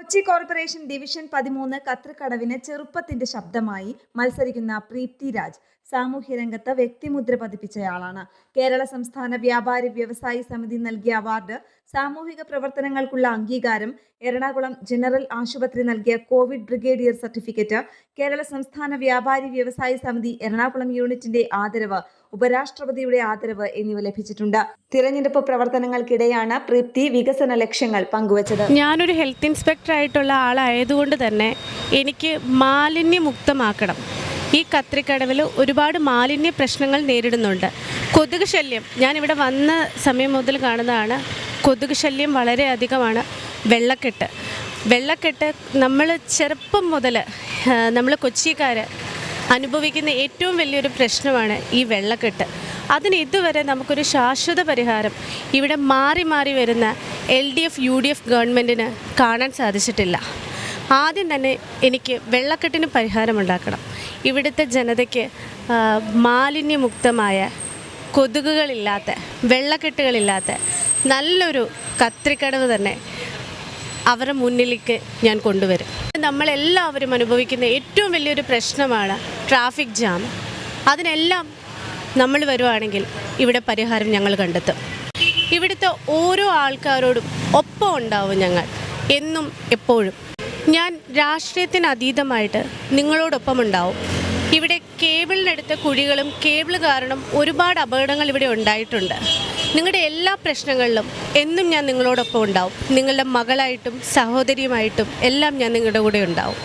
Kochi corporation division 13 കത്രിക്കടവിന് ചെറുപ്പത്തിന്റെ ശബ്ദമായി മത്സരിക്കുന്ന പ്രീപ്തി രാജ് സാമൂഹ്യരംഗത്ത് വ്യക്തിമുദ്ര പതിപ്പിച്ചയാളാണ്. കേരള സംസ്ഥാന വ്യാപാരി വ്യവസായി സമിതി നൽകിയ അവാർഡ്, സാമൂഹിക പ്രവർത്തനങ്ങൾക്കുള്ള അംഗീകാരം, എറണാകുളം ജനറൽ ആശുപത്രി നൽകിയ കോവിഡ് ബ്രിഗേഡിയർ സർട്ടിഫിക്കറ്റ്, കേരള സംസ്ഥാന വ്യാപാരി വ്യവസായി സമിതി എറണാകുളം യൂണിറ്റിന്റെ ആദരവ്, ഉപരാഷ്ട്രപതിയുടെ ആദരവ് എന്നിവ ലഭിച്ചിട്ടുണ്ട്. തിരഞ്ഞെടുപ്പ് പ്രവർത്തനങ്ങൾക്കിടെയാണ് പ്രീപ്തി വികസന ലക്ഷ്യങ്ങൾ പങ്കുവച്ചത്. ഞാനൊരു ഹെൽത്ത് ഇൻസ്പെക്ടർ ആയിട്ടുള്ള ആളായതുകൊണ്ട് തന്നെ എനിക്ക് മാലിന്യമുക്തമാക്കണം. ഈ കത്രിക്കടവിൽ ഒരുപാട് മാലിന്യ പ്രശ്നങ്ങൾ നേരിടുന്നുണ്ട്. കൊതുക് ശല്യം ഞാനിവിടെ വന്ന സമയം മുതൽ കാണുന്നതാണ്. കൊതുക് ശല്യം വളരെയധികമാണ്. വെള്ളക്കെട്ട് നമ്മൾ ചെറുപ്പം മുതൽ നമ്മൾ കൊച്ചിക്കാർ അനുഭവിക്കുന്ന ഏറ്റവും വലിയൊരു പ്രശ്നമാണ് ഈ വെള്ളക്കെട്ട്. അതിന് ഇതുവരെ നമുക്കൊരു ശാശ്വത പരിഹാരം ഇവിടെ മാറി മാറി വരുന്ന LDF UDF ഗവൺമെൻറ്റിന് കാണാൻ സാധിച്ചിട്ടില്ല. ആദ്യം തന്നെ എനിക്ക് വെള്ളക്കെട്ടിന് പരിഹാരമുണ്ടാക്കണം. ഇവിടുത്തെ ജനതയ്ക്ക് മാലിന്യമുക്തമായ, കൊതുകുകളില്ലാത്ത, വെള്ളക്കെട്ടുകളില്ലാത്ത നല്ലൊരു കത്രിക്കടവ് തന്നെ അവരുടെ മുന്നിലേക്ക് ഞാൻ കൊണ്ടുവരും. നമ്മളെല്ലാവരും അനുഭവിക്കുന്ന ഏറ്റവും വലിയൊരു പ്രശ്നമാണ് ട്രാഫിക് ജാം. അതിനെല്ലാം നമ്മൾ വരുവാണെങ്കിൽ ഇവിടെ പരിഹാരം ഞങ്ങൾ കണ്ടെത്തും. ഇവിടുത്തെ ഓരോ ആൾക്കാരോടും ഒപ്പം ഉണ്ടാവും ഞങ്ങൾ എന്നും എപ്പോഴും. ഞാൻ രാഷ്ട്രീയത്തിന് അതീതമായിട്ട് നിങ്ങളോടൊപ്പം ഉണ്ടാവും. ഇവിടെ കേബിളിനടുത്ത കുഴികളും കേബിൾ കാരണം ഒരുപാട് അപകടങ്ങൾ ഇവിടെ ഉണ്ടായിട്ടുണ്ട്. നിങ്ങളുടെ എല്ലാ പ്രശ്നങ്ങളിലും എന്നും ഞാൻ നിങ്ങളോടൊപ്പം ഉണ്ടാവും. നിങ്ങളുടെ മകളായിട്ടും സഹോദരിയുമായിട്ടും എല്ലാം ഞാൻ നിങ്ങളുടെ കൂടെ ഉണ്ടാവും.